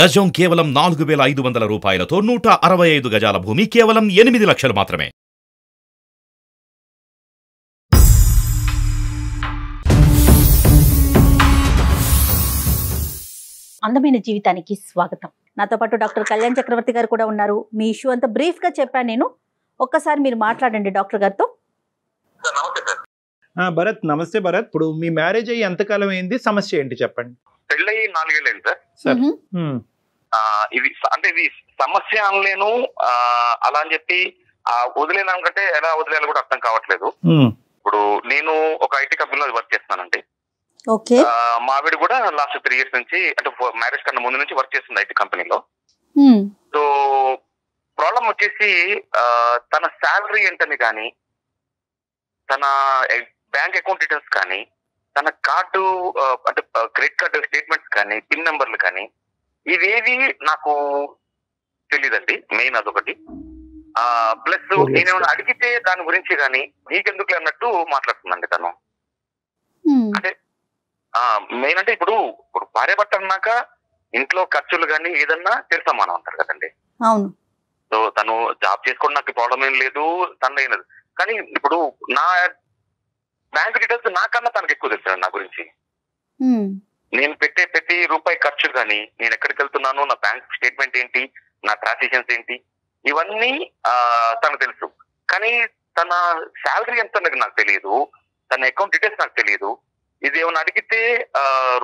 గజం కేవలం 4,500 రూపాయలతో 165 గజాల భూమి కేవలం 8 లక్షలు మాత్రమే. అందమైన జీవితానికి స్వాగతం. నాతో పాటు డాక్టర్ కళ్యాణ్ చక్రవర్తి గారు కూడా ఉన్నారు. మీ ఇష్యూ అంతా బ్రీఫ్ గా చెప్పాను నేను. ఒక్కసారి మీరు మాట్లాడండి డాక్టర్ గారితో. భరత్, నమస్తే భరత్. ఇప్పుడు మీ మ్యారేజ్ అయ్యి ఎంతకాలం అయింది? సమస్య ఏంటి చెప్పండి. పెళ్ళయి 4 ఏళ్ళు అయింది సార్. ఇది అంటే ఇది సమస్య అనలేను, అలా అని చెప్పి వదిలేదానికంటే ఎలా వదిలేయాలో కూడా అర్థం కావట్లేదు. ఇప్పుడు నేను ఒక ఐటీ కంపెనీలో వర్క్ చేస్తున్నానండి. మా ఆవిడ కూడా లాస్ట్ 3 years నుంచి, అంటే మ్యారేజ్ కన్నా ముందు నుంచి వర్క్ చేస్తుంది ఐటీ కంపెనీలో. సో ప్రాబ్లం వచ్చేసి తన శాలరీ ఏంటని కానీ, తన బ్యాంక్ అకౌంట్ డీటెయిల్స్ కానీ, తన కార్డు అంటే క్రెడిట్ కార్డు స్టేట్మెంట్స్ కానీ, పిన్ నెంబర్లు కానీ, ఇవేవి నాకు తెలీదండి. మెయిన్ అదొకటి. ప్లస్ నేనేమైనా అడిగితే దాని గురించి కానీ నీకెందుకు అన్నట్టు మాట్లాడుతుందండి తను. అంటే మెయిన్ అంటే ఇప్పుడు భార్య భర్త అన్నాక ఇంట్లో ఖర్చులు కానీ ఏదన్నా తెలుసమానం అంటారు కదండి. సో తను జాబ్ చేసుకోవడం నాకు ప్రాబ్లం ఏం లేదు, తను అయినది. కానీ ఇప్పుడు నా బ్యాంక్ డీటెయిల్స్ నాకన్నా తనకు ఎక్కువ తెలుసు నా గురించి. నేను పెట్టే ప్రతి రూపాయి ఖర్చు కానీ, నేను ఎక్కడికి వెళ్తున్నాను, నా బ్యాంక్ స్టేట్మెంట్ ఏంటి, నా ట్రాన్సాక్షన్స్ ఏంటి, ఇవన్నీ తనకు తెలుసు. కానీ తన శాలరీ ఎంత నాకు తెలియదు, తన అకౌంట్ డీటెయిల్స్ నాకు తెలియదు. ఇది ఏమైనా అడిగితే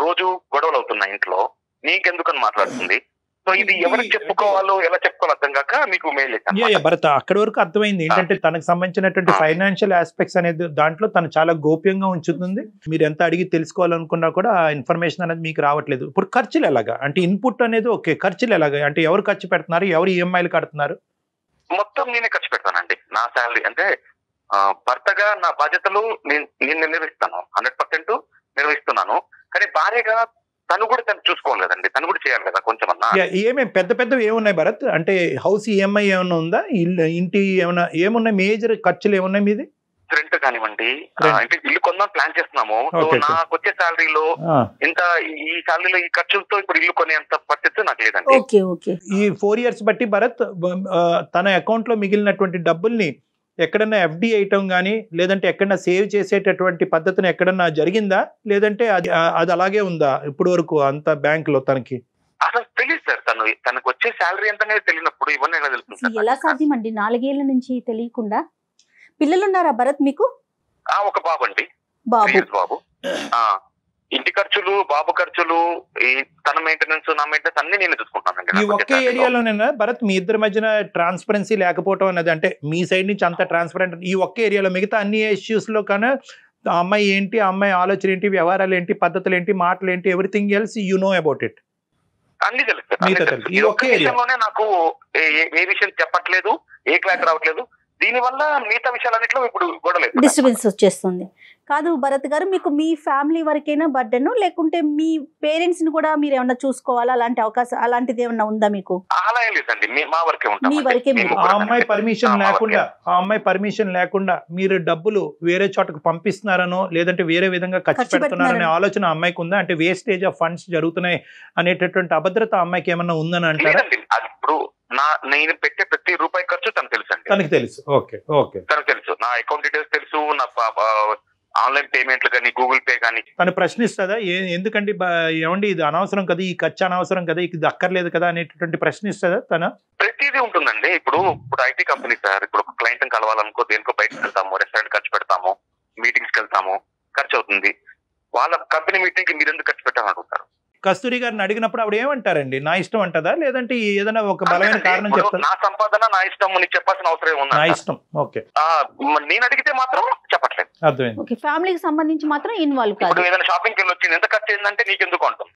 రోజు గొడవలు అవుతున్నాయి ఇంట్లో, నీకెందుకని మాట్లాడుతుంది. సో ఇది ఎవరికి చెప్పుకోవాలో ఎలా చెప్పుకోవాలో అర్థం కాక మీకు మెయిల్ చేశాను. భరత్, అక్కడి వరకు అర్థమైంది. ఏంటంటే తనకు సంబంధించినటువంటి ఫైనాన్షియల్ ఆస్పెక్ట్స్ అనేది దాంట్లో తను చాలా గోప్యంగా ఉంచుతుంది. మీరు ఎంత అడిగి తెలుసుకోవాలనుకున్నా కూడా ఆ ఇన్ఫర్మేషన్ అనేది మీకు రావట్లేదు. ఇప్పుడు ఖర్చులు ఎలాగా? అంటే ఇన్పుట్ అనేది ఓకే, ఖర్చులు ఎలాగా? అంటే ఎవరు ఖర్చు పెడుతున్నారు, ఎవరు ఈఎంఐలు కడుతున్నారు? మొత్తం నేనే ఖర్చు పెడతానండి. నా శాలరీ అంటే భర్తగా నా బాధ్యతలు నేను నిర్వహిస్తాను, 100% నిర్వహిస్తున్నాను. కానీ భార్యగా తను కూడా తను చూసుకోవాలి కదండి, తను కూడా చేయాలి కదా కొంచెం అన్నా. ఏమేమి పెద్ద పెద్దవి ఏమున్నాయి భరత్? అంటే హౌస్ ఈఎంఐ ఏమైనా ఉందా? ఇంటి ఏమైనా ఏమున్నాయి? మేజర్ ఖర్చులు ఏమున్నాయి మీది? రెంట్ కానివ్వండి, అంటే ఇల్లు కొందాం ప్లాన్ చేస్తున్నాము. నాకు వచ్చే శాలరీలో ఇంత, ఈ శాలరీలో ఈ ఖర్చులతో ఇప్పుడు ఇల్లు కొనేంత పరిస్థితి నాకు లేదండి. ఈ 4 years బట్టి భరత్ తన అకౌంట్ లో మిగిలినటువంటి డబ్బుల్ని ఎక్కడన్నా ఎఫ్డి వేయటం కానీ, లేదంటే ఎక్కడన్నా సేవ్ చేసేటటువంటి పద్ధతిని ఎక్కడన్నా జరిగిందా, లేదంటే అది అలాగే ఉందా ఇప్పుడు వరకు అంత బ్యాంక్ లో తనకి? అసలు తెలియదు సార్. తనకు వచ్చే శాలరీ ఎంత తెలియనప్పుడు ఇవన్నీ ఎలా తెలుస్తుంది? ఎలా సాధ్యం అండి 4 ఏళ్ల నుంచి తెలియకుండా? పిల్లలు ఉన్నారా భరత్ మీకు? ఒక బాబు అండి, బాబు. ఇంటి ఖర్చులు, బాబు ఖర్చులు, తన మెయింటెనెన్స్, నా మెయింటెనెన్స్ అన్ని నేను చూసుకుంటానండి. ఈ ఒకే ఏరియాలోనేనా భరత్ మీ ఇద్దరి మధ్యన ట్రాన్స్పరెన్సీ లేకపోవడం అనేది? అంటే మీ సైడ్ నుంచి అంత ట్రాన్స్పరెంట్ ఈ ఒకే ఏరియాలో, మిగతా అన్ని ఇష్యూస్ లో కన్నా ఆ అమ్మాయి ఏంటి, ఆ అమ్మాయి ఆలోచన ఏంటి, వ్యవహారాలు ఏంటి, పద్ధతులు ఏంటి, మాటలు ఏంటి, everything else you know about it? అన్ని తెలుసు. ఈ ఒక్క విషయంలోనే నాకు ఏ విషయం చెప్పట్లేదు, ఏ క్లాస్ రావట్లేదు. దీనివల్ల మిగతా విషయాలన్నింటిలో ఇప్పుడు గొడవలేదు, డిస్టర్బెన్స్ వచ్చేస్తుంది. కాదు భరత్ గారు, మీకు మీ ఫ్యామిలీ వరకైనా బర్డెన్, లేకుంటే మీ పేరెంట్స్ ని కూడా మీరు ఏమన్నా చూసుకోవాలా? అలాంటి అవకాశం అలాంటిది ఏమన్నా ఉందా మీకు? అలా ఏం లేదండి, మా వరకే ఉంటాం. మీ వరకే. ఆ అమ్మాయి పర్మిషన్ లేకుండా మీరు డబ్బులు వేరే చోటకు పంపిస్తున్నారనో, లేదంటే వేరే విధంగా ఖర్చు పెడుతున్నారనే ఆలోచన అమ్మాయికి ఉందా? అంటే వేస్టేజ్ ఆఫ్ ఫండ్స్ జరుగుతున్నాయి అనేటటువంటి అభద్రత అమ్మాయికి ఏమన్నా ఉందని అంటారా? ఇప్పుడు నేను పెట్టే ప్రతి రూపాయి ఖర్చు తనకు తెలుసు అండి. తనకు తెలుసు. తనకు తెలుసు. నా అకౌంట్ డీటెయిల్స్ తెలుసు, నా ఆన్లైన్ పేమెంట్లు కానీ, గూగుల్ పే కానీ. తను ప్రశ్నిస్తుందా? ఎందుకండి ఏమండి ఇది అనవసరం కదా, ఈ ఖర్చు అనవసరం కదా, ఇది అక్కర్లేదు కదా అనేటటువంటి ప్రశ్నిస్తుందా తన? ప్రతిదీ ఉంటుందండి. ఇప్పుడు ఐటీ కంపెనీ సార్, ఇప్పుడు ఒక క్లయింట్ కలవాలనుకో, దేనికో బయటకు వెళ్తాము, రెస్టారెంట్ ఖర్చు పెడతాము, మీటింగ్స్కి వెళ్తాము, ఖర్చు అవుతుంది. వాళ్ళ కంపెనీ మీటింగ్ కి మీరు ఎందుకు ఖర్చు పెట్టాలని అడుగుతారు. కస్తూరి గారిని అడిగినప్పుడు ఆవిడ ఏమంటారండి? నా ఇష్టం అంటదా, లేదంటే ఏదైనా ఒక బలమైన కారణం చెప్తారు? నా సంపాదన నా ఇష్టం, నీకు చెప్పాల్సిన అవసరం ఏముంది? నా ఇష్టం. ఓకే. నేను అడిగితే మాత్రం చెప్పట్లేదు. అర్థమైంది. ఫ్యామిలీకి సంబంధించి మాత్రం ఇన్వాల్వ్ కాదు. ఇప్పుడు ఏదైనా షాపింగ్కి వెళ్ళి వచ్చింది, ఎంత ఖర్చు అయిందంటే నీకెందుకు అంటాం.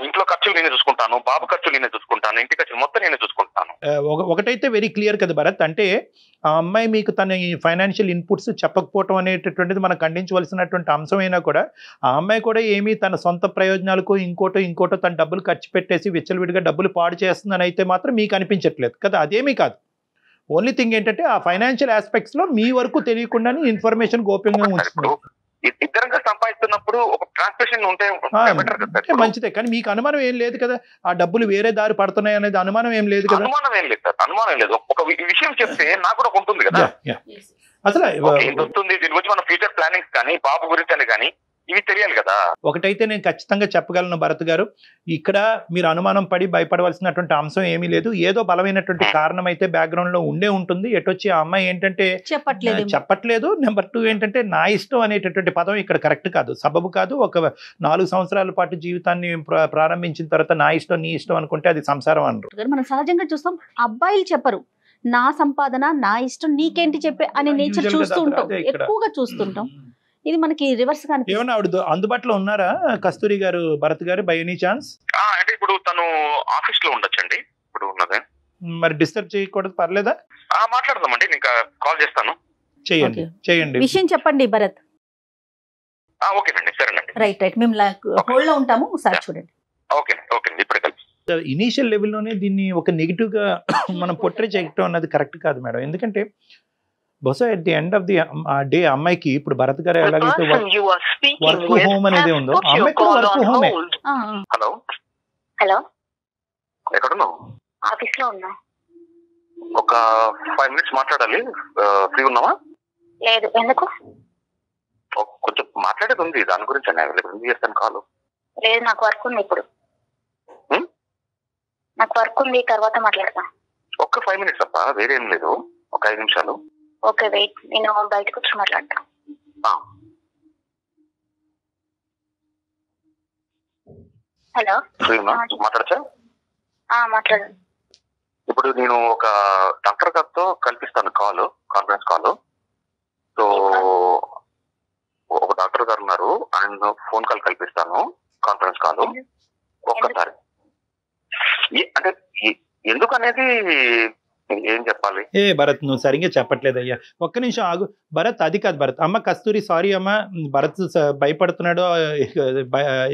ఇంట్లో ఖర్చులు నేనే చూసుకుంటాను, బాబు ఖర్చులు నేనే చూసుకుంటాను, ఇంటి ఖర్చులు మొత్తం నేనే చూసుకుంటాను. ఒకటైతే వెరీ క్లియర్ కదా భరత్, అంటే ఆ అమ్మాయి మీకు తన ఫైనాన్షియల్ ఇన్పుట్స్ చెప్పకపోవటం అనేటటువంటిది మనం ఖండించవలసినటువంటి అంశమైనా కూడా, ఆ అమ్మాయి కూడా ఏమీ తన సొంత ప్రయోజనాలకు ఇంకోటో తన డబ్బులు ఖర్చు పెట్టేసి విచ్చలవిడిగా డబ్బులు పాడు చేస్తుందని అయితే మాత్రం మీకు అనిపించట్లేదు కదా? అదేమీ కాదు. ఓన్లీ థింగ్ ఏంటంటే ఆ ఫైనాన్షియల్ ఆస్పెక్ట్స్ లో మీ వరకు తెలియకుండానే ఇన్ఫర్మేషన్ గోప్యంగా ఉంచుతుంది. ఇద్దరం కలిసి సంపాదిస్తున్నప్పుడు ఒక ట్రాన్స్మిషన్ ఉంటే బెటర్ కదా సార్. మంచిదే, కానీ మీకు అనుమానం ఏం లేదు కదా ఆ డబ్బులు వేరే దారి పడుతున్నాయి అనేది అనుమానం ఏం లేదు కదా? అనుమానం ఏం లేదు సార్, అనుమానం లేదు. ఒక విషయం చెప్తే నాకు కూడా ఉంటుంది కదా అసలు వస్తుంది. దీని గురించి మన ఫ్యూచర్ ప్లానింగ్స్ కానీ బాబు గురించి అని కానీ ఇవి తెలియాలి కదా. ఒకటైతే నేను ఖచ్చితంగా చెప్పగలను భరత్ గారు, ఇక్కడ మీరు అనుమానం పడి భయపడవలసినటువంటి అంశం ఏమీ లేదు. ఏదో బలమైనటువంటి కారణం అయితే బ్యాక్గ్రౌండ్ లో ఉండే ఉంటుంది. ఎటొచ్చి ఆ అమ్మాయి ఏంటంటే చెప్పట్లేదు. నెంబర్ 2 ఏంటంటే నా ఇష్టం అనేటటువంటి పదం ఇక్కడ కరెక్ట్ కాదు, సబబు కాదు. ఒక 4 సంవత్సరాల పాటు జీవితాన్ని ప్రారంభించిన తర్వాత నా ఇష్టం నీ ఇష్టం అనుకుంటే అది సంసారం అనరు. మనం సహజంగా చూస్తాం, అబ్బాయిలు చెప్పరు నా సంపాదన నా ఇష్టం నీకేంటి చెప్పే అనే నేచర్ చూస్తూ ఉంటాం, ఎక్కువగా చూస్తుంటాం. ఇది మనకి రివర్స్ గా ఏమన్నా ఆవిడ అందుబాటులో ఉన్నారా కస్తూరి గారు, భరత్ గారు బై ఎనీ ఛాన్స్? అంటే ఇప్పుడు తను ఆఫీస్ లో ఉండొచ్చండి ఇప్పుడు ఉన్నదే. మరి డిస్టర్బ్ చేయకూడదు, పర్లేదా? మాట్లాడదామండి, ఇంకా కాల్ చేస్తాను. చేయండి విషయం చెప్పండి భరత్. ఓకేనండి, సరేనండి. రైట్ మేము హోల్డ్ లో ఉంటాము, ఒకసారి చూడండి. ఓకే ఇప్పుడే కలిసి ఇనీషియల్ లెవెల్లోనే దీన్ని ఒక నెగిటివ్ గా మనం పొట్రే చేయటం అన్నది కరెక్ట్ కాదు మేడం. ఎందుకంటే బహుశా at the end of the day అమ్మాయికి ఇప్పుడు భరత్ గారు ఎలాగైతే వర్క్ హోమ్ అనేది ఉందో అమ్మాయికి వర్క్ హోమే. హలో హలో, ఎక్కడున్నావు? ఆఫీస్ లో ఉన్నా. ఒక 5 minutes మాట్లాడాలి, ఫ్రీ ఉన్నావా? లేదు, ఎందుకు? కొంచెం మాట్లాడేది ఉంది, దాని గురించి ఎందుకు చేస్తాను కాల్? లేదు, నాకు వర్క్ ఉంది ఇప్పుడు. నాకు వర్క్ ఉంది, తర్వాత మాట్లాడతా. ఒక్క 5 minutes అప్ప, వేరే ఏం లేదు, ఒక 5 నిమిషాలు. ఓకే వెయిట్, నేను బయటకు వచ్చి మాట్లాడతా. హలో, మాట్లాడచ్చా? మాట్లాడండి. ఇప్పుడు నేను ఒక డాక్టర్ గారితో కల్పిస్తాను కాన్ఫరెన్స్ కాల్. సో ఒక డాక్టర్ గారు ఉన్నారు, ఆయన ఫోన్ కాల్ కల్పిస్తాను, కాన్ఫరెన్స్ కాల్ ఒక్కసారి. అంటే ఎందుకు అనేది ఏం చెప్పాలి? భరత్ నువ్వు సరిగ్గా చెప్పట్లేదయ్యా, ఒక్క నిమిషం ఆగు భరత్. అది కాదు భరత్. అమ్మ కస్తూరి, సారీ అమ్మ, భరత్ భయపడుతున్నాడు,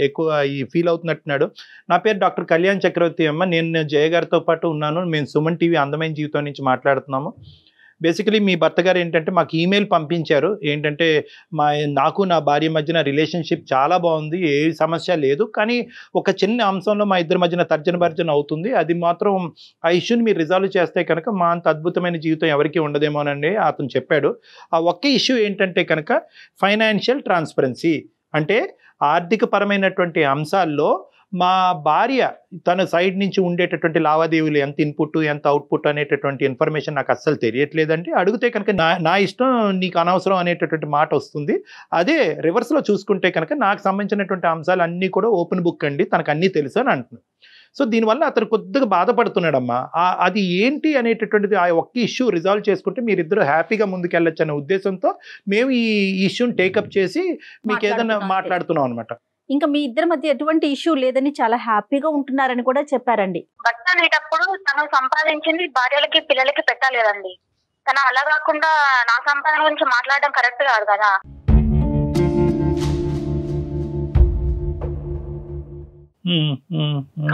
ఎక్కువ ఫీల్ అవుతున్నట్టున్నాడు. నా పేరు డాక్టర్ కళ్యాణ్ చక్రవర్తి అమ్మ, నేను జయ గారితో పాటు ఉన్నాను. మేము సుమన్ టీవీ అందమైన జీవితం నుంచి మాట్లాడుతున్నాము. బేసికలీ మీ భర్త గారు ఏంటంటే మాకు ఈమెయిల్ పంపించారు, ఏంటంటే నాకు నా భార్య మధ్యన రిలేషన్షిప్ చాలా బాగుంది, ఏ సమస్య లేదు, కానీ ఒక చిన్న అంశంలో మా ఇద్దరి మధ్యన తర్జన అవుతుంది, అది మాత్రం ఆ ఇష్యూని మీరు రిజాల్వ్ చేస్తే కనుక మా అంత అద్భుతమైన జీవితం ఎవరికి ఉండదేమోనండి అతను చెప్పాడు. ఆ ఒక్క ఇష్యూ ఏంటంటే కనుక ఫైనాన్షియల్ ట్రాన్స్పరెన్సీ, అంటే ఆర్థిక పరమైనటువంటి అంశాల్లో మా భార్య తన సైడ్ నుంచి ఉండేటటువంటి లావాదేవీలు, ఎంత ఇన్పుట్ ఎంత అవుట్పుట్ అనేటటువంటి ఇన్ఫర్మేషన్ నాకు అస్సలు తెలియట్లేదండి. అడిగితే కనుక నా ఇష్టం నీకు అనవసరం అనేటటువంటి మాట వస్తుంది. అదే రివర్స్లో చూసుకుంటే కనుక నాకు సంబంధించినటువంటి అంశాలు అన్నీ కూడా ఓపెన్ బుక్ అండి, తనకు అన్నీ తెలుసు అని అంటున్నాను. సో దీనివల్ల అతను కొద్దిగా బాధపడుతున్నాడమ్మా. అది ఏంటి అనేటటువంటిది ఆ ఒక్క ఇష్యూ రిజాల్వ్ చేసుకుంటే మీరిద్దరూ హ్యాపీగా ముందుకెళ్ళొచ్చు అనే ఉద్దేశంతో మేము ఈ ఇష్యూని టేకప్ చేసి మీకు ఏదైనా మాట్లాడుతున్నాం అనమాట. ఇంకా మీ ఇద్దరి మధ్య ఎటువంటి ఇష్యూ లేదని చాలా హ్యాపీగా ఉంటున్నారని కూడా చెప్పారండి. భర్త అనేటప్పుడు తను సంపాదించింది భార్యలకి పిల్లలకి పెట్టాలి కదండి. తను అలా కాకుండా నా సంపాదన గురించి మాట్లాడడం కరెక్ట్ కాదు కదా.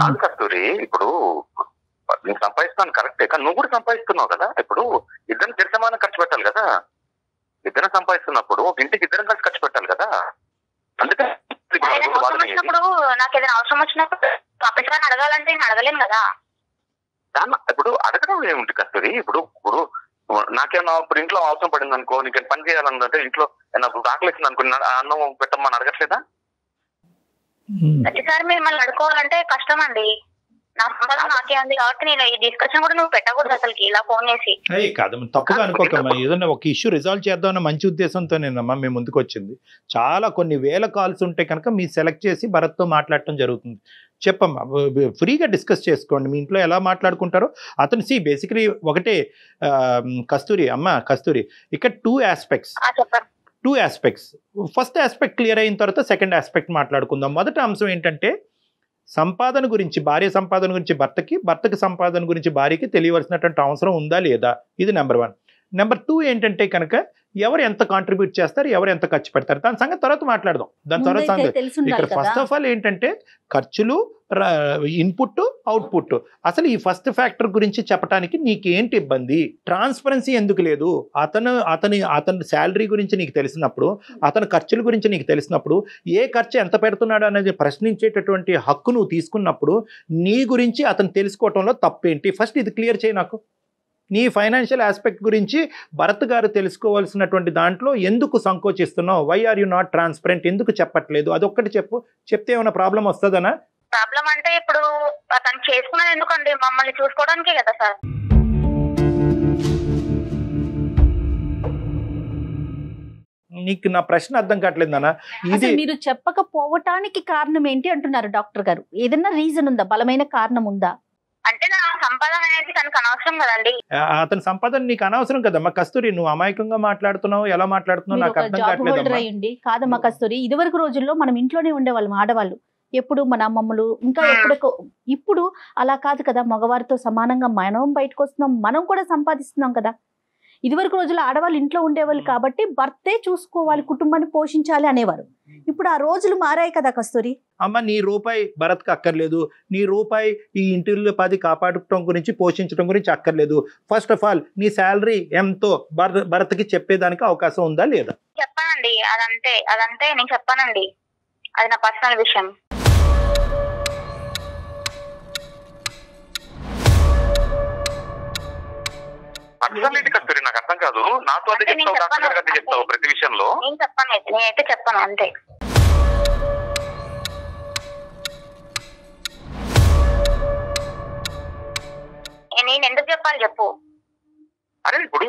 కాదు కస్తూరి, ఇప్పుడు నేను సంపాదిస్తున్నాను కరెక్టే, కానీ నువ్వు కూడా సంపాదిస్తున్నావు కదా. ఇప్పుడు ఇద్దరు సమానం ఖర్చు పెట్టాలి కదా. ఇద్దరు సంపాదిస్తున్నప్పుడు ఇంటికి ఇద్దరం కలిసి ఖర్చు పెట్టాలి కదా. అందుకని వచ్చినప్పుడు నాకు ఏదైనా అవసరం వచ్చినప్పుడు అప్పటికైనా అడగాలంటే నేను అడగలేను కదా. ఇప్పుడు అడగడం ఏముంది కస్తూరి, ఇప్పుడు నాకేమన్నా ఇప్పుడు ఇంట్లో అవసరం పడింది అనుకో, నీకు పని చేయాలంటే ఇంట్లో నాకు ఆకలిస్తుంది అనుకో, అన్నం పెట్టమని అడగట్లేదా? ప్రతిసారి మిమ్మల్ని అడుకోవాలంటే కష్టం అండి. నా సంపాదన నాకే ఉంది కాబట్టి నేను ఈ డిస్కషన్ కూడా నువ్వు పెట్టకూడదు అసలుకి ఇలా ఫోన్ చేసి. కాదు, తప్పుగా అనుకోకమ్మా. ఏదన్నా ఒక ఇష్యూ రిజాల్వ్ చేద్దామన్న మంచి ఉద్దేశంతో నేనమ్మా మేము ముందుకు వచ్చింది. చాలా కొన్ని వేల కాల్స్ ఉంటే కనుక మీరు సెలెక్ట్ చేసి భరత్తో మాట్లాడటం జరుగుతుంది. చెప్పమ్మా, ఫ్రీగా డిస్కస్ చేసుకోండి, మీ ఇంట్లో ఎలా మాట్లాడుకుంటారో. అతను బేసికలీ ఒకటే కస్తూరి అమ్మ, కస్తూరి ఇక్కడ 2 ఆస్పెక్ట్స్. ఫస్ట్ ఆస్పెక్ట్ క్లియర్ అయిన తర్వాత సెకండ్ ఆస్పెక్ట్ మాట్లాడుకుందాం. మొదటి అంశం ఏంటంటే సంపాదన గురించి, భార్య సంపాదన గురించి భర్తకి సంపాదన గురించి భార్యకి తెలియవలసినటువంటి అవసరం ఉందా లేదా, ఇది నెంబర్ 1. నెంబర్ 2 ఏంటంటే కనుక ఎవరు ఎంత కాంట్రిబ్యూట్ చేస్తారు, ఎవరు ఎంత ఖర్చు పెడతారు, దాని సంగతి తర్వాత మాట్లాడదాం. దాని తర్వాత ముందైతే సంగతి తెలుసుండాలి ఇక్కడ కదా. ఫస్ట్ ఆఫ్ ఆల్ ఏంటంటే ఖర్చులు, ఇన్పుట్, అవుట్పుట్. అసలు ఈ ఫస్ట్ ఫ్యాక్టర్ గురించి చెప్పడానికి నీకేంటి ఇబ్బంది? ట్రాన్స్పరెన్సీ ఎందుకు లేదు? అతని శాలరీ గురించి నీకు తెలిసినప్పుడు, అతని ఖర్చుల గురించి నీకు తెలిసినప్పుడు, ఏ ఖర్చు ఎంత పెడుతున్నాడు అనేది ప్రశ్నించేటటువంటి హక్కు నువ్వు తీసుకున్నప్పుడు నీ గురించి అతను తెలుసుకోవటంలో తప్పేంటి? ఫస్ట్ ఇది క్లియర్ చేయి నాకు. నీ ఫైనాన్షియల్ ఆస్పెక్ట్ గురించి భరత్ గారు తెలుసుకోవాల్సినటువంటి దాంట్లో ఎందుకు సంకోచిస్తున్నావు? Why are you not transparent? ఎందుకు చెప్పట్లేదు? అదొక్కటి చెప్పు. చెప్తే ఏమైనా ప్రాబ్లం వస్తుందనా? ప్రాబ్లం అంటే ఇప్పుడు తను చేసుకున్నది ఎందుకండి? మమ్మల్ని చూసుకోవడానికే కదా సార్. నీకు నా ప్రశ్న అర్థం కావట్లేదు నాన్న. ఇది మీరు చెప్పకపోవటానికి కారణం ఏంటి అంటున్నారు డాక్టర్ గారు? ఏదైనా రీజన్ ఉందా? బలమైన కారణం ఉందా? అంటే నా సంపాదన అనేది తనకు అనవసరం కదండి. అతని సంపాదన నీకు అనవసరం కదమ్మా కస్తూరి. నువ్వు అమాయకంగా మాట్లాడుతున్నావు, ఎలా మాట్లాడుతున్నావు నాకు అర్థం కావట్లేదు. అయ్యండి కాదమ్మా కస్తూరి, ఇదివరకు రోజుల్లో మనం ఇంట్లోనే ఉండేవాళ్ళం ఆడవాళ్ళు. ఎప్పుడు మన అమ్మమ్మలు ఇంకా ఇప్పుడు అలా కాదు కదా. మగవారితో సమానంగా మనం బయటకు వస్తున్నాం, మనం కూడా సంపాదిస్తున్నాం కదా. ఇదివరకు రోజుల్లో ఆడవాళ్ళు ఇంట్లో ఉండేవాళ్ళు కాబట్టి భర్తే చూసుకోవాలి, కుటుంబాన్ని పోషించాలి అనేవారు. ఇప్పుడు ఆ రోజులు మారాయి కదా కస్తూరి. అమ్మ నీ రూపాయి భరత్కి అక్కర్లేదు, నీ రూపాయి ఈ ఇంటిలో 10 కాపాడటం గురించి, పోషించడం గురించి అక్కర్లేదు. ఫస్ట్ ఆఫ్ ఆల్ నీ శాలరీ ఎంతో భరత్కి చెప్పేదానికి అవకాశం ఉందా లేదా? చెప్పానండి, అదంతే నేను చెప్పానండి. అది నా పర్సనల్ విషయం. పర్సనల్ కస్తూరి నాకు అర్థం కాదు. నాతో అదే చెప్తావు ప్రతి విషయంలో. నేను చెప్పాను, నేనైతే చెప్పాను అంతే. నేను ఎందుకు చెప్పాలి చెప్పు? అరే ఇప్పుడు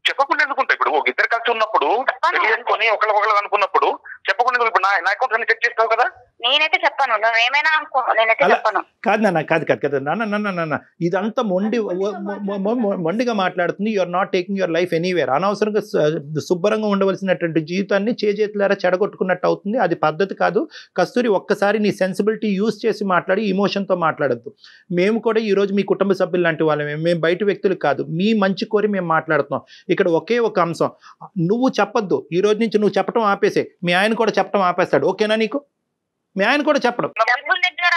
చెప్పకుండా ఎందుకుంటా? ఇప్పుడు ఒక ఇద్దరు కలిసి ఉన్నప్పుడు పెళ్లి చేసుకొని ఒకళ్ళు అనుకున్నప్పుడు చెప్పకుండా ఇప్పుడు నా అకౌంట్ అన్ని చెక్ చేస్తావు కదా. నేనైతే చెప్పాను, నువ్వేమైనా అనుకో, నేనైతే చెప్పాను. కాదు నాన్న, కాదు నాన్న ఇదంతా మొండిగా మాట్లాడుతుంది. You are not taking your life anywhere. అనవసరంగా శుభ్రంగా ఉండవలసినటువంటి జీవితాన్ని చేతులారా చెడగొట్టుకున్నట్టు అవుతుంది. అది పద్ధతి కాదు. కస్తూరి ఒక్కసారి నీ సెన్సిబిలిటీ యూజ్ చేసి మాట్లాడి, ఇమోషన్తో మాట్లాడద్దు. మేము కూడా ఈరోజు మీ కుటుంబ సభ్యులు లాంటి వాళ్ళమే, మేము బయట వ్యక్తులు కాదు. మీ మంచి కోరి మేము మాట్లాడుతున్నాం. ఇక్కడ ఒకే ఒక అంశం, నువ్వు చెప్పొద్దు. ఈ రోజు నుంచి నువ్వు చెప్పడం ఆపేసే. మీ ఆయన కూడా చెప్పడం ఆపేస్తాడు. ఓకేనా నీకు? మీ ఆయన కూడా చెప్పడం. డబ్బుల దగ్గర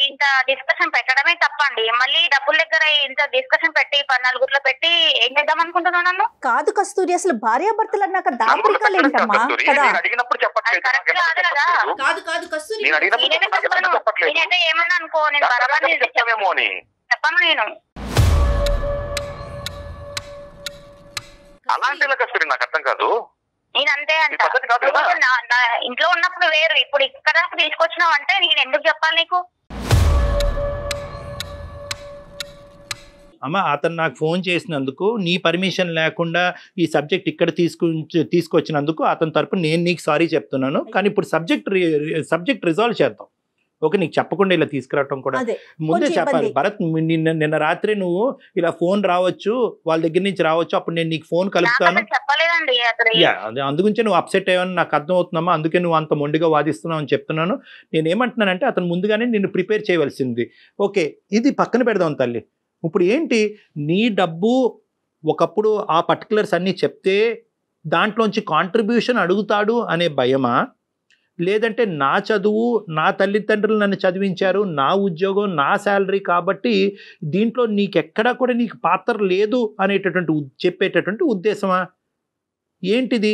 ఇంత డిస్కషన్ పెట్టడమే తప్పండి. మళ్ళీ డబ్బుల దగ్గర ఇంత డిస్కషన్ పెట్టి 14 పెట్టి ఏం చేద్దాం అనుకుంటున్నాను నన్ను? కాదు కస్తూరి, అసలు భార్యాభర్తలు అన్నాక దాపరికాలు ఏంటమ్మా కదా. కాదు కస్తూరి, నేనైతే ఏమన్నా అనుకో, నేను బరాబర్ చెప్పాను. నేను అలాంటి కస్తూరి నాకు అర్థం కాదు. నేను అంతే అంట. ఇంట్లో ఉన్నప్పుడు వేరు, ఇప్పుడు ఇక్కడ తీసుకొచ్చినావు అంటే నేను ఎందుకు చెప్పాలి నీకు? అమ్మ అతను నాకు ఫోన్ చేసినందుకు, నీ పర్మిషన్ లేకుండా ఈ సబ్జెక్ట్ ఇక్కడ తీసుకొచ్చినందుకు అతని తరపున నేను నీకు సారీ చెప్తున్నాను. కానీ ఇప్పుడు సబ్జెక్ట్ రిజాల్వ్ చేద్దాం. ఓకే, నీకు చెప్పకుండా ఇలా తీసుకురావటం కూడా ముందే చెప్పాలి. భరత్ నిన్న రాత్రి నువ్వు ఇలా ఫోన్ రావచ్చు, వాళ్ళ దగ్గర నుంచి రావచ్చు, అప్పుడు నేను నీకు ఫోన్ కలుపుతాను. అందుగురించి నువ్వు అప్సెట్ అయ్యావని నాకు అర్థం అవుతుందమ్మా. అందుకే నువ్వు అంత మొండిగా వాదిస్తున్నావు అని చెప్తున్నాను. నేను ఏమంటున్నానంటే అతను ముందుగానే నిన్ను ప్రిపేర్ చేయవలసింది. ఓకే, ఇది పక్కన పెడదాం తల్లి. ఇప్పుడు ఏంటి, నీ డబ్బు ఒకప్పుడు ఆ పర్టికులర్స్ అన్నీ చెప్తే దాంట్లోంచి కాంట్రిబ్యూషన్ అడుగుతాడు అనే భయమా, లేదంటే నా చదువు, నా తల్లిదండ్రులు నన్ను చదివించారు, నా ఉద్యోగం, నా శాలరీ కాబట్టి దీంట్లో నీకెక్కడా కూడా నీకు పాత్ర లేదు అనేటటువంటి చెప్పేటటువంటి ఉద్దేశమా ఏంటిది?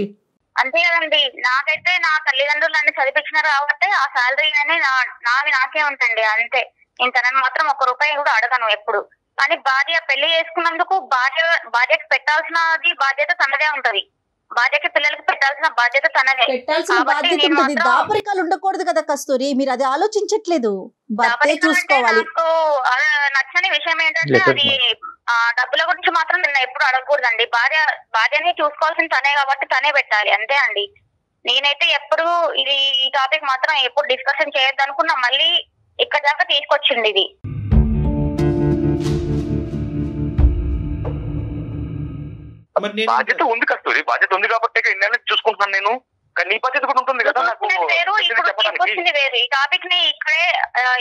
అంతే కదండి. నాకైతే నా తల్లిదండ్రులు నన్ను చదివించినారు కాబట్టి ఆ శాలరీ కానీ నాకే ఉంటుంది అంతే. నేను తనని మాత్రం 1 రూపాయి కూడా అడగను ఎప్పుడు. కానీ భార్య పెళ్లి చేసుకున్నందుకు భార్యకి పెట్టాల్సినది బాధ్యత తనదే ఉంటది. భార్యకి పిల్లలకి పెట్టాల్సిన బాధ్యత తనదే. పెట్టాల్సిన బాధ్యత ఉంటుంది. దాపరికాలు ఉండకూడదు కదా కస్తూరి, మీరు అది ఆలోచించట్లేదు. చూసుకోవాలి. నచ్చని విషయం ఏంటంటే అది డబ్బుల గురించి మాత్రం నిన్న ఎప్పుడు అడగకూడదండి. భార్యని చూసుకోవాల్సిన తనే కాబట్టి తనే పెట్టాలి అంతే అండి. నేనైతే ఎప్పుడు ఈ టాపిక్ మాత్రం ఎప్పుడు డిస్కషన్ చేయొద్దు అనుకున్నా. మళ్ళీ ఇక్కడ దాకా తీసుకొచ్చింది ఇది. బాధ్యత ఉంది కస్తూరి, బాధ్యత ఉంది కాబట్టి ఇన్నేళ్ళ చూసుకుంటున్నాను నేను. కానీ నీ పరిస్థితి కూడా ఉంటుంది కదా నాకు వేరు, ఇప్పుడు చెప్పడానికి. తీసుకొచ్చింది వేరు. ఈ టాపిక్ ని ఇక్కడే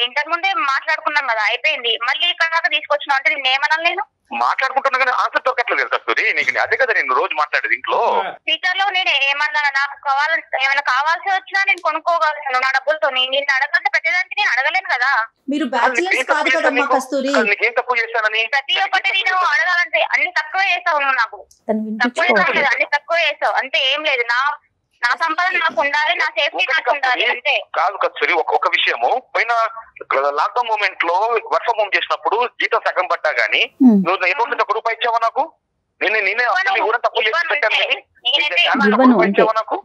ఇంతకు ముందే మాట్లాడుకున్నాం కదా, అయిపోయింది. మళ్ళీ ఇక్కడ దాకా తీసుకొచ్చినావు అంటే నేను ఏమనలేను. మాట్లాడుకుంటున్నా కానీ ఆన్సర్ దొరకట్లేదు కదా కస్తూరి. నీకు అదే కదా నేను రోజు మాట్లాడేది ఇంట్లో. ఫ్యూచర్ లో నేను ఏమన్నా నాకు ఏమైనా కావాల్సి వచ్చినా నేను కొనుక్కోగలను నా డబ్బులతో. నిన్ను అడగాల్సి ప్రతిదానికి నేను అడగలేను కదా. మీరు బ్యాచిలర్స్ కాదు కదమ్మా కస్తూరి. నీకేం తక్కువ చేస్తానని? ప్రతి ఒక్కటి నేను అడగాలంటే అన్ని తక్కువ చేసావు నువ్వు. నాకు తను తక్కువ వినిపించుకోవట్లేదు. అన్ని తక్కువ చేసావు అంతే, ఏం లేదు. నా సంపాదన నాకు ఉండాలి, నా సేఫ్టీ నాకు ఉండాలి అంతే. కాదు కస్తూరి, ఒక విషయము పోయిన లాక్డౌన్ మూమెంట్ లో వర్క్ ఫ్రమ్ హోమ్ చేసినప్పుడు జీతం సగం పడ్డా గానీ నువ్వు ఎటువంటి ఒక రూపాయి ఇచ్చావా నాకు? నేనే కూడా తక్కువ చేసి పెట్టాను కానీ ఇచ్చావా నాకు?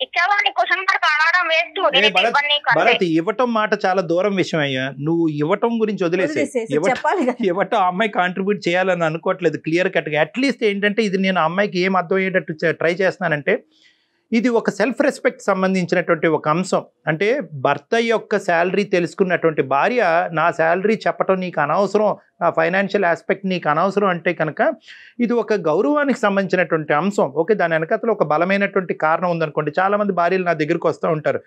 ఇచ్చావా అని క్వశ్చన్ మార్క్ అడగడం వేస్ట్. భరత్, ఇవ్వటం మాట చాలా దూరం విషయం అయ్యా. నువ్వు ఇవ్వటం గురించి వదిలేసే. చెప్పాలి కదా. ఇవ్వటం అమ్మాయి కాంట్రిబ్యూట్ చేయాలని అనుకోవట్లేదు క్లియర్ కట్గా. అట్లీస్ట్ ఏంటంటే ఇది నేను అమ్మాయికి ఏం అర్థం అయ్యేటట్టు ట్రై చేస్తున్నానంటే, ఇది ఒక సెల్ఫ్ రెస్పెక్ట్ సంబంధించినటువంటి ఒక అంశం. అంటే భర్త యొక్క శాలరీ తెలుసుకున్నటువంటి భార్య నా శాలరీ చెప్పటం నీకు అనవసరం, ఆ ఫైనాన్షియల్ ఆస్పెక్ట్ నీకు అనవసరం అంటే కనుక ఇది ఒక గౌరవానికి సంబంధించినటువంటి అంశం. ఓకే, దాని వెనకతలో ఒక బలమైనటువంటి కారణం ఉందనుకోండి. చాలామంది భార్యలు నా దగ్గరికి వస్తూ ఉంటారు,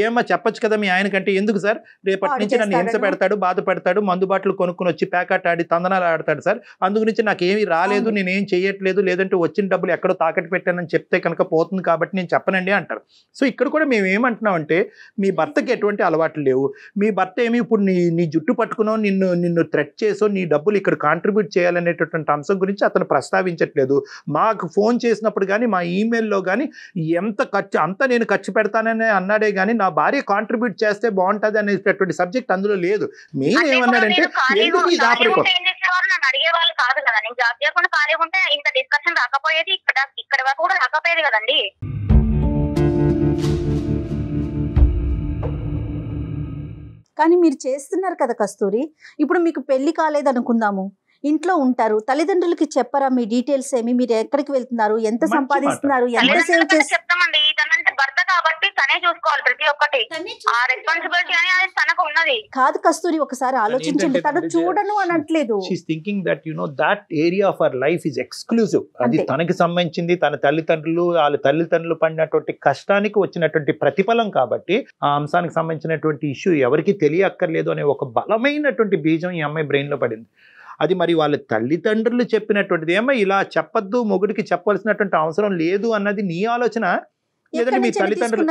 ఏమో చెప్పొచ్చు కదా మీ ఆయనకంటే. ఎందుకు సార్, రేపటి నుంచి నన్ను హింస పెడతాడు, బాధ పెడతాడు, మందు బాటలు కొనుక్కొని వచ్చి ప్యాకెట్ ఆడి తందనాలు ఆడతాడు సార్, అందుగురించి నాకేమీ రాలేదు, నేనేం చేయట్లేదు, లేదంటే వచ్చిన డబ్బులు ఎక్కడో తాకట్టు పెట్టానని చెప్తే కనుక పోతుంది కాబట్టి నేను చెప్పనండి అంటారు. సో ఇక్కడ కూడా మేము ఏమంటున్నామంటే, మీ భర్తకి ఎటువంటి అలవాట్లు లేవు, మీ భర్త ఏమి ఇప్పుడు నీ జుట్టు పట్టుకునో నిన్ను థ్రెట్ చేసో నీ డబ్బులు ఇక్కడ కాంట్రిబ్యూట్ చేయాలనేటటువంటి అంశం గురించి అతను ప్రస్తావించట్లేదు. మాకు ఫోన్ చేసినప్పుడు కానీ మా ఈమెయిల్లో కానీ ఎంత ఖర్చు అంతా నేను ఖర్చు పెడతానని అన్నాడే కానీ నా భార్య కాంట్రిబ్యూట్ చేస్తే బాగుంటుంది అనేటటువంటి సబ్జెక్ట్ అందులో లేదు. మెయిన్ ఏమన్నాడంటే ఎందుకు ఈ దాపరికం అడిగేవాళ్ళు కాదు కదా. నేను జాబ్ చేయకుండా ఖాళీ ఉంటే ఇంత డిస్కషన్ రాకపోయేది, ఇక్కడ వరకు కూడా రాకపోయేది కదండి. కానీ మీరు చేస్తున్నారు కదా కస్తూరి. ఇప్పుడు మీకు పెళ్లి కాలేదు అనుకుందాము, ఇంట్లో ఉంటారు, తల్లిదండ్రులకి చెప్పరా మీ డీటెయిల్స్ ఏమి, మీరు ఎక్కడికి వెళ్తున్నారు, ఎంత సంపాదిస్తున్నారు, ఎంత సేవ్ చేస్తారు? చెప్తామండి, తనంటే భర్త కాబట్టి తనే చూసుకోవాలి ప్రతి ఒక్కటి. ఆ రెస్పాన్సిబిలిటీ అనేది తనకు ఉన్నది. కాదు కస్తూరి, ఒకసారి ఆలోచించండి. తను చూడను అనట్లేదు. She's thinking that that area of our life is exclusive. అది తనకి సంబంధించింది, తన వాళ్ళ తల్లిదండ్రులు పడినటువంటి కష్టానికి వచ్చినటువంటి ప్రతిఫలం కాబట్టి ఆ అంశానికి సంబంధించినటువంటి ఇష్యూ ఎవరికి తెలియక్కర్లేదు అనే ఒక బలమైనటువంటి బీజం ఈ అమ్మాయి బ్రెయిన్ లో పడింది. అది మరి వాళ్ళ తల్లిదండ్రులు చెప్పినటువంటిది. ఏమో ఇలా చెప్పొద్దు, మొగుడికి చెప్పవలసినటువంటి అవసరం లేదు అన్నది నీ ఆలోచన, లేదంటే మీ తల్లిదండ్రులు,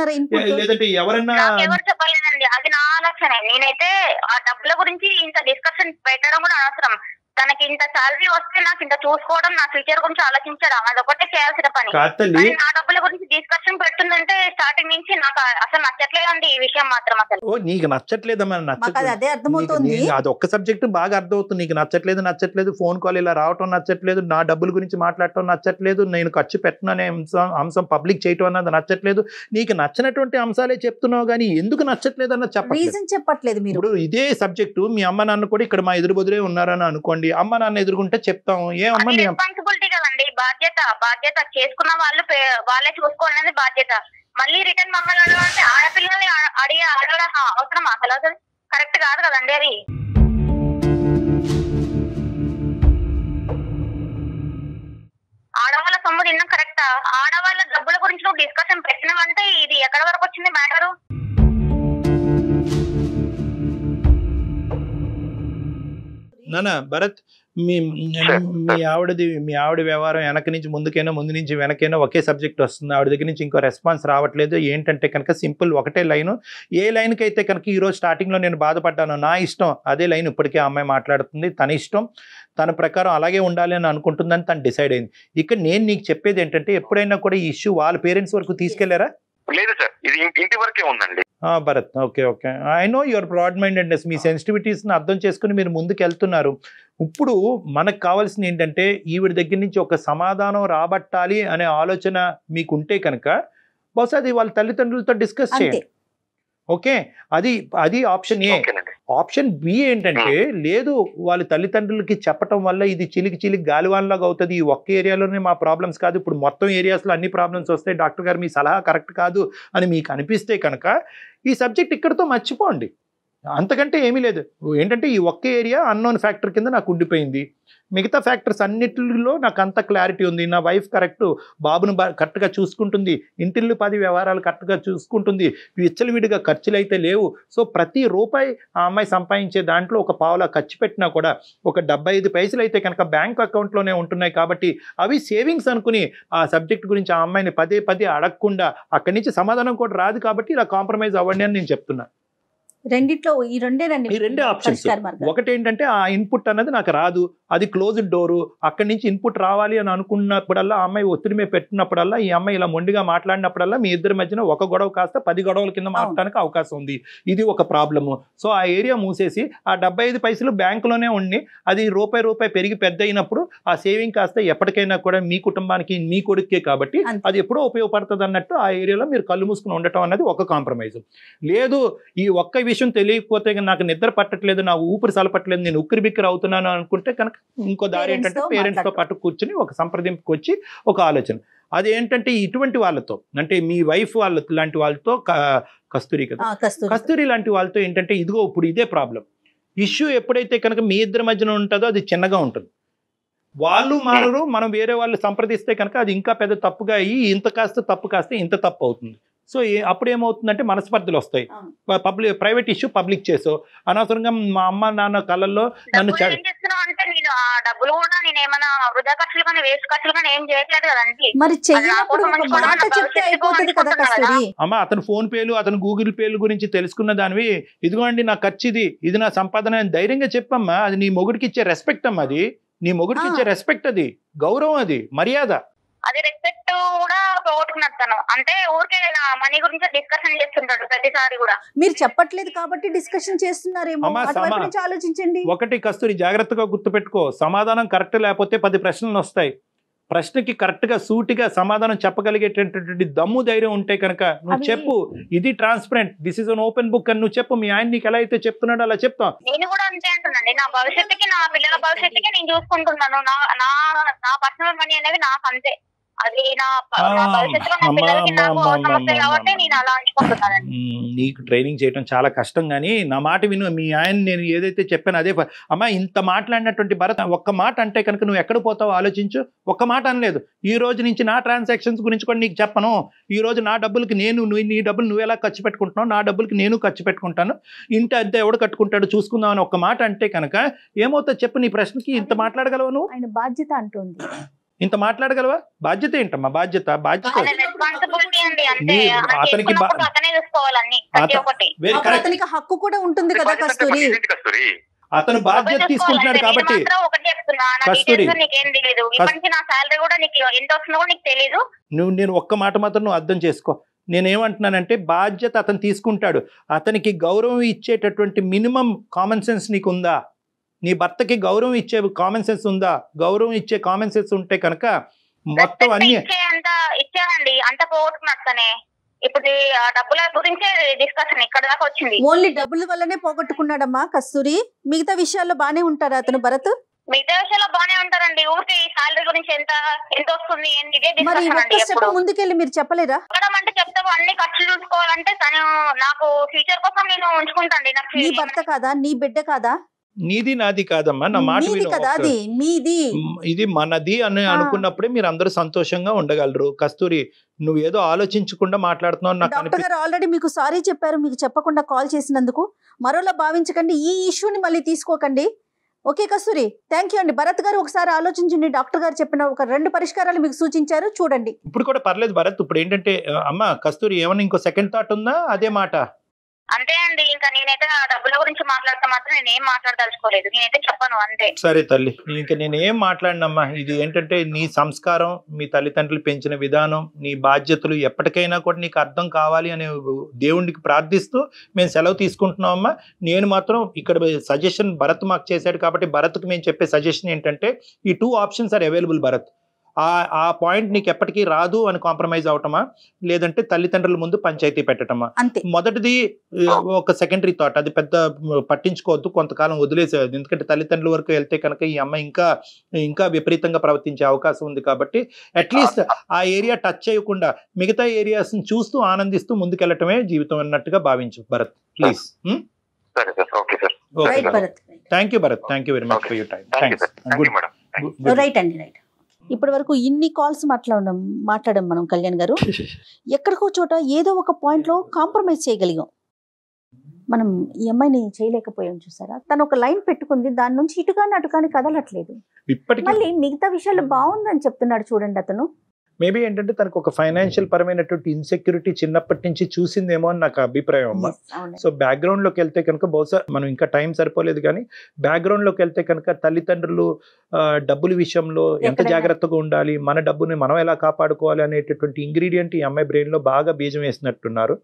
లేదంటే ఎవరన్నా? ఎవరు చెప్పలేదండి, అది నా ఆలోచనే. నేనైతే ఆ డబ్బుల గురించి ఇంత డిస్కషన్ పెట్టడం కూడా అనవసరం. తనకి ఇంత శాలరీ వస్తే నాకు ఇంత చూసుకోవడం, నా ఫ్యూచర్ గురించి ఆలోచించడం అదొకటే చేయాల్సిన పని. నా డబ్బుల గురించి డిస్కషన్ పెడుతుందంటే స్టార్టింగ్ నుంచి నాకు అసలు నచ్చట్లేదండి ఈ విషయం మాత్రం. అసలు నీకు నచ్చట్లేదమ్మా? అదే అర్థమవుతుంది. అది ఒక్క సబ్జెక్ట్ బాగా అర్థమవుతుంది. నీకు నచ్చట్లేదు, ఫోన్ కాల్ ఇలా రావటం నచ్చట్లేదు, నా డబ్బుల గురించి మాట్లాడటం నచ్చట్లేదు, నేను ఖర్చు పెట్టను అనే అంశం పబ్లిక్ చేయటం అన్నది నచ్చట్లేదు. నీకు నచ్చినటువంటి అంశాలే చెప్తున్నావు కానీ ఎందుకు నచ్చట్లేదు అన్నది చెప్పట్లేదు. మీరు ఇప్పుడు ఇదే సబ్జెక్టు మీ అమ్మ నాన్న కూడా ఇక్కడ మా ఎదురు బదురే ఉన్నారని అనుకోండి, అమ్మ నాన్న ఎదురుకుంటే చెప్తాం. ఏమమ్మా రెస్పాన్సిబిలిటీ కదండి, బాధ్యత చేసుకున్న వాళ్ళే చూసుకోవాలనేది బాధ్యత. మళ్ళీ రిటర్న్ మమ్మల్ని అడగాలంటే ఆడపిల్లల్ని అడగడం అవసరం అసలు కరెక్ట్ కాదు కదండి. అది ఆడవాళ్ళ సొమ్ము తిన్నాం కరెక్టా? ఆడవాళ్ళ డబ్బుల గురించి నువ్వు డిస్కషన్ పెట్టినావంటే ఇది ఎక్కడ వరకు వచ్చింది మ్యాటరు? నానా భరత్, మీ ఆవిడ వ్యవహారం వెనక నుంచి ముందుకైనా, ముందు నుంచి వెనకైనా ఒకే సబ్జెక్ట్ వస్తుంది. ఆవిడ దగ్గర నుంచి ఇంకో రెస్పాన్స్ రావట్లేదు. ఏంటంటే కనుక సింపుల్ ఒకటే లైను. ఏ లైన్కి అయితే కనుక ఈరోజు స్టార్టింగ్లో నేను బాధపడ్డాను, నా ఇష్టం, అదే లైన్ ఇప్పటికే అమ్మాయి మాట్లాడుతుంది. తన ఇష్టం, తన ప్రకారం అలాగే ఉండాలి అని అనుకుంటుందని తను డిసైడ్ అయింది. ఇక్కడ నేను నీకు చెప్పేది ఏంటంటే, ఎప్పుడైనా కూడా ఈ ఇష్యూ వాళ్ళ పేరెంట్స్ వరకు తీసుకెళ్లారా? లేదు సార్, ఇది ఇంటి వరకే ఉందండి. Bharat, okay, I know your broad mindedness, మీ సెన్సిటివిటీస్ని అర్థం చేసుకుని మీరు ముందుకు వెళ్తున్నారు. ఇప్పుడు మనకు కావాల్సింది ఏంటంటే, ఈవిడ దగ్గర నుంచి ఒక సమాధానం రాబట్టాలి అనే ఆలోచన మీకుంటే కనుక బహుశా అది వాళ్ళ తల్లిదండ్రులతో డిస్కస్ చేయండి. ఓకే, అది ఆప్షన్ ఏ. ఆప్షన్ బి ఏంటంటే, లేదు వాళ్ళ తల్లిదండ్రులకి చెప్పటం వల్ల ఇది చిలికి గాలివాన్లాగా అవుతుంది, ఈ ఒక్క ఏరియాలోనే మా ప్రాబ్లమ్స్ కాదు, ఇప్పుడు మొత్తం ఏరియాస్లో అన్ని ప్రాబ్లమ్స్ వస్తాయి, డాక్టర్ గారు మీ సలహా కరెక్ట్ కాదు అని మీకు అనిపిస్తే కనుక ఈ సబ్జెక్ట్ ఇక్కడితో మర్చిపోండి. అంతకంటే ఏమీ లేదు. ఏంటంటే ఈ ఒక్క ఏరియా అన్నోన్ ఫ్యాక్టర్ కింద నాకు ఉండిపోయింది. మిగతా ఫ్యాక్టర్స్ అన్నిటిలో నాకు అంత క్లారిటీ ఉంది. నా వైఫ్ కరెక్ట్, బాబును కరెక్ట్గా చూసుకుంటుంది, ఇంటిల్లు 10 వ్యవహారాలు కరెక్ట్గా చూసుకుంటుంది, విచ్చలవిడిగా ఖర్చులు అయితే లేవు. సో ప్రతి రూపాయి ఆ అమ్మాయి సంపాదించే దాంట్లో ఒక పావులా ఖర్చు పెట్టినా కూడా ఒక 75 పైసలు అయితే కనుక బ్యాంక్ అకౌంట్లోనే ఉంటున్నాయి. కాబట్టి అవి సేవింగ్స్ అనుకుని ఆ సబ్జెక్ట్ గురించి ఆ అమ్మాయిని పదే అడగకుండా అక్కడి నుంచి సమాధానం కూడా రాదు. కాబట్టి ఇలా కాంప్రమైజ్ అవ్వండి అని నేను చెప్తున్నా. రెండిట్లో ఈ రెండేనండి ఈ రెండే ఆప్షన్స్. ఒకటి ఏంటంటే ఆ ఇన్పుట్ అన్నది నాకు రాదు, అది క్లోజ్డ్ డోరు. అక్కడి నుంచి ఇన్పుట్ రావాలి అని అనుకున్నప్పుడల్లా, ఆ అమ్మాయి ఒత్తిడి మీద పెట్టినప్పుడల్లా, ఈ అమ్మాయి ఇలా మొండిగా మాట్లాడినప్పుడల్లా మీ ఇద్దరి మధ్యన ఒక గొడవ కాస్త 10 గొడవల కింద మారడానికి అవకాశం ఉంది. ఇది ఒక ప్రాబ్లము. సో ఆ ఏరియా మూసేసి ఆ 75 పైసలు బ్యాంకులోనే ఉండి అది రూపాయి పెరిగి పెద్ద అయినప్పుడు ఆ సేవింగ్ కాస్త ఎప్పటికైనా కూడా మీ కుటుంబానికి, మీ కొడుకే కాబట్టి అది ఎప్పుడో ఉపయోగపడుతుంది అన్నట్టు ఆ ఏరియాలో మీరు కళ్ళు మూసుకుని ఉండటం అనేది ఒక కాంప్రమైజ్. లేదు ఈ ఒక్క విషయం తెలియకపోతే నాకు నిద్ర పట్టట్లేదు, నా ఊపిరి సలపట్లేదు, నేను ఉక్కిరి బిక్కిరి అవుతున్నాను అనుకుంటే కనుక ఇంకో దారి ఏంటంటే పేరెంట్స్తో పాటు కూర్చుని ఒక సంప్రదింపుకి వచ్చి ఒక ఆలోచన. అదేంటంటే ఇటువంటి వాళ్ళతో, అంటే మీ వైఫ్ వాళ్ళ లాంటి వాళ్ళతో, కస్తూరి కదా, కస్తూరి లాంటి వాళ్ళతో ఏంటంటే ఇదిగో ఇప్పుడు ఇదే ప్రాబ్లం. ఇష్యూ ఎప్పుడైతే కనుక మీ ఇద్దరి మధ్యన ఉంటుందో అది చిన్నగా ఉంటుంది. వాళ్ళు మారరు, మనం వేరే వాళ్ళు సంప్రదిస్తే కనుక అది ఇంకా పెద్ద తప్పుగా అయ్యి ఇంత కాస్త తప్పు కాస్త ఇంత తప్పు అవుతుంది. సో అప్పుడు ఏమవుతుందంటే మనస్పర్ధలు వస్తాయి. ప్రైవేట్ ఇష్యూ పబ్లిక్ చేసో అనవసరంగా మా అమ్మ నాన్న కళ్ళల్లో నన్ను డబ్బులు కూడా నేను ఏమైనా వృధా ఖర్చులు కానీ వేస్ట్ ఖర్చులు కానీ ఏం చేయట్లేదు కదండి. మరి అమ్మ అతను ఫోన్ పేలు, అతను గూగుల్ పేలు గురించి తెలుసుకున్న దానివి, ఇదిగోండి నా ఖర్చు ఇది నా సంపాదన ధైర్యంగా చెప్పమ్మా. అది నీ మొగుడికి ఇచ్చే రెస్పెక్ట్ అమ్మా, అది నీ మొగుడికి ఇచ్చే రెస్పెక్ట్, అది గౌరవం, అది మర్యాద. అది రెస్పెక్ట్ కూడా పోగొట్టుకున్నాను. అంటే ఊరికే నా మనీ గురించి డిస్కషన్ చేస్తుంటాడు ప్రతిసారి కూడా. మీరు చెప్పట్లేదు కాబట్టి డిస్కషన్ చేస్తున్నారేమో, ఆలోచించండి. ఒకటి కస్తూరి జాగ్రత్తగా గుర్తుపెట్టుకో, సమాధానం కరెక్ట్ లేకపోతే 10 ప్రశ్నలు వస్తాయి. ప్రశ్నకి కరెక్ట్ గా సూటిగా సమాధానం చెప్పగలిగేటటువంటి దమ్ము ధైర్యం ఉంటే కనుక నువ్వు చెప్పు, ఇది transparent, this is an open book అని నువ్వు చెప్పు. మీ ఆయన నీకు ఎలా అయితే చెప్తున్నాడో అలా చెప్తాం. నేను కూడా అంతే అంటున్నాండి. నా భవిష్యత్తుకి, నా పిల్లల భవిష్యత్తుకి నేను చూసుకుంటున్నాను. నా పర్సనల్ మనీ అనేది నాకు అంతే. అది నా భవిష్యత్తులో నా పిల్లలకి నాకు సమస్య కాబట్టి నేను అలా అనుకుంటున్నానండి. నీకు ట్రైనింగ్ చేయడం చాలా కష్టం, కానీ నా మాట విను. మీ ఆయన నేను ఏదైతే చెప్పాను అదే. అమ్మా ఇంత మాట్లాడినటువంటి భరత్ ఒక్క మాట అంటే కనుక నువ్వు ఎక్కడ పోతావో ఆలోచించు. ఒక్క మాట అనలేదు. ఈ రోజు నుంచి నా ట్రాన్సాక్షన్స్ గురించి కూడా నీకు చెప్పను. ఈ రోజు నా డబ్బులకి నీ డబ్బులు నువ్వు ఎలా ఖర్చు పెట్టుకుంటున్నావు, నా డబ్బులకి నేను ఖర్చు పెట్టుకుంటాను, ఇంటి అద్దె ఎవడు కట్టుకుంటాడు చూసుకుందాం అని ఒక్క మాట అంటే కనుక ఏమవుతుందో చెప్పు. నీ ప్రశ్నకి ఇంత మాట్లాడగలవు నువ్వు? ఆయన బాధ్యత అంటుంది. ఇంత మాట్లాడగలవా? బాధ్యత ఏంటమ్మా? బాధ్యత అతనికి హక్కు కూడా ఉంటుంది కదా కస్తూరి. అతను బాధ్యత తీసుకుంటున్నాడు కాబట్టి. నేను ఒక్క మాట మాత్రం నువ్వు అర్థం చేసుకో. నేనేమంటున్నానంటే బాధ్యత అతను తీసుకుంటాడు. అతనికి గౌరవం ఇచ్చేటటువంటి మినిమం కామన్ సెన్స్ నీకు ఉందా? నీ భర్తకి గౌరవం ఇచ్చే కామన్ సెన్స్ ఉందా? గౌరవం ఇచ్చే కామన్ సెన్స్ ఉంటే కనుక మొత్తం అన్ని ఇచ్చానండి. అంత పోగొట్టుకున్నట్టునే ఇప్పుడు డబ్బుల గురించే డిస్కషన్ ఇక్కడ దాకా వచ్చింది. ఓన్లీ డబ్బుల వల్లనే పోగొట్టుకున్నాడమ్మా కస్తూరి. మిగతా విషయాల్లో బానే ఉంటారా అతను భరత్? మిగతా విషయాల్లో బానే ఉంటారండి. ఊరికి సాలరీ గురించి ఎంత వస్తుంది ముందుకెళ్ళి మీరు చెప్పలేరా? అంటే చెప్తావు అన్ని ఖర్చులు చూసుకోవాలంటే తను నాకు ఫ్యూచర్ కోసం నేను ఉంచుకుంటాండి. నీ భర్త కాదా? నీ బిడ్డ కాదా? నీది నాది కాదమ్మా, నా మాట విను. ఇది మనది అని అనుకున్నప్పుడే మీరు అందరూ సంతోషంగా ఉండగలరు. కస్తూరి నువ్వు ఏదో ఆలోచించకుండా మాట్లాడుతున్నావు. డాక్టర్ గారు ఆల్రెడీ మీకు సారీ చెప్పారు, మీకు చెప్పకుండా కాల్ చేసినందుకు. మరోలా భావించకండి, ఈ ఇష్యూని మళ్ళీ తీసుకోకండి. ఓకే కస్తూరి, థ్యాంక్ యూ అండి. భరత్ గారు ఒకసారి ఆలోచించండి. డాక్టర్ గారు చెప్పిన ఒక 2 పరిష్కారాలు మీకు సూచించారు, చూడండి. ఇప్పుడు కూడా పర్లేదు భరత్. ఇప్పుడు ఏంటంటే అమ్మ కస్తూరి ఏమన్నా ఇంకో సెకండ్ థాట్ ఉందా? అదే మాట అంతే అండి. ఇంకా నేనైతే ఆ డబ్బుల గురించి మాట్లాడితే మాత్రం నేనేం మాట్లాడదలుచుకోలేదు. నేనైతే చెప్పను అంతే. సరే తల్లి, ఇంకా నేనేం మాట్లాడినమ్మా. ఇది ఏంటంటే నీ సంస్కారం, మీ తల్లిదండ్రులు పెంచిన విధానం, నీ బాధ్యతలు ఎప్పటికైనా కూడా నీకు అర్థం కావాలి అనే దేవుడికి ప్రార్థిస్తూ మేము సెలవు తీసుకుంటున్నామమ్మా. నేను మాత్రం ఇక్కడ సజెషన్ భరత్ మాకు చేశాడు కాబట్టి భరత్కి మేము చెప్పే సజెషన్ ఏంటంటే ఈ 2 ఆప్షన్స్ ఆర్ అవైలబుల్ భరత్. ఆ పాయింట్ నీకు ఎప్పటికీ రాదు అని కాంప్రమైజ్ అవటమా, లేదంటే తల్లిదండ్రుల ముందు పంచాయతీ పెట్టటమా? మొదటిది ఒక సెకండరీ థాట్, అది పెద్ద పట్టించుకోవద్దు, కొంతకాలం వదిలేసేది. ఎందుకంటే తల్లిదండ్రుల వరకు వెళ్తే కనుక ఈ అమ్మాయి ఇంకా విపరీతంగా ప్రవర్తించే అవకాశం ఉంది. కాబట్టి అట్లీస్ట్ ఆ ఏరియా టచ్ చేయకుండా మిగతా ఏరియాస్ చూస్తూ ఆనందిస్తూ ముందుకెళ్ళటమే జీవితం అన్నట్టుగా భావించు భరత్, ప్లీజ్. సరే sir, okay sir. Right Bharat. Thank you Bharat, thank you very much for your time. Thank you sir, thank you madam. Right అండి, రైట్. ఇప్పటి వరకు ఇన్ని కాల్స్ మాట్లాడాం మనం కళ్యాణ్ గారు. ఎక్కడికో చోట ఏదో ఒక పాయింట్ లో కాంప్రమైజ్ చేయగలిగాం. మనం ఈ అమ్మాయిని చేయలేకపోయాం, చూసారా? తను ఒక లైన్ పెట్టుకుంది, దాని నుంచి ఇటుగాని అటుగాని కదలట్లేదు. ఇప్పటికీ మళ్ళీ మిగతా విషయాలు బాగుందని చెప్తున్నాడు చూడండి అతను. మేబీ ఏంటంటే తనకు ఒక ఫైనాన్షియల్ పరమైనటువంటి ఇన్సెక్యూరిటీ చిన్నప్పటి నుంచి చూసిందేమో అని నాకు అభిప్రాయం అమ్మా. సో బ్యాక్గ్రౌండ్ లోకి వెళ్తే కనుక బహుశా మనం ఇంకా టైం సరిపోలేదు కానీ బ్యాక్గ్రౌండ్ లోకి వెళ్తే కనుక తల్లిదండ్రులు డబ్బుల విషయంలో ఎంత జాగ్రత్తగా ఉండాలి, మన డబ్బుని మనం ఎలా కాపాడుకోవాలి అనేటటువంటి ఇంగ్రీడియంట్ ఈ అమ్మాయి బ్రెయిన్ లో బాగా బీజం వేసినట్టున్నారు.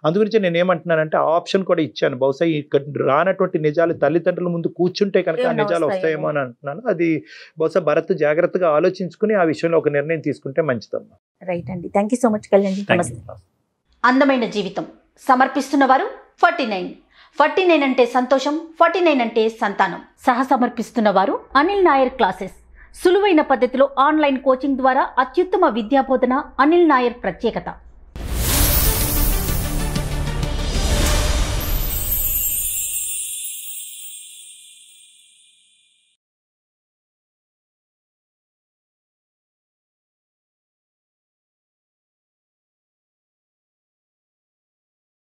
అందుగురించి నేను ఏమంటున్నానంటే ఆ ఆప్షన్ కూడా ఇచ్చాను. బహుశా ఇక్కడ రానటువంటి నిజాలు తల్లిదండ్రుల ముందు కూర్చుంటే కనుక ఆ నిజాలు వస్తాయేమో అని అంటున్నాను. అది బహుశా భరత్ జాగ్రత్తగా ఆలోచించుకుని ఆ విషయంలో ఒక నిర్ణయం తీసుకుంటే మంచిదమ్మా. రైట్ అండి, thank you so much Kalyan ji. అందమైన జీవితం సమర్పిస్తున్న వారు 49 అంటే సంతోషం, 49 అంటే సంతానం. సహ సమర్పిస్తున్న వారు అనిల్ నాయర్ క్లాసెస్. సులువైన పద్ధతిలో ఆన్లైన్ కోచింగ్ ద్వారా అత్యుత్తమ విద్యాబోధన అనిల్ నాయర్ ప్రత్యేకత.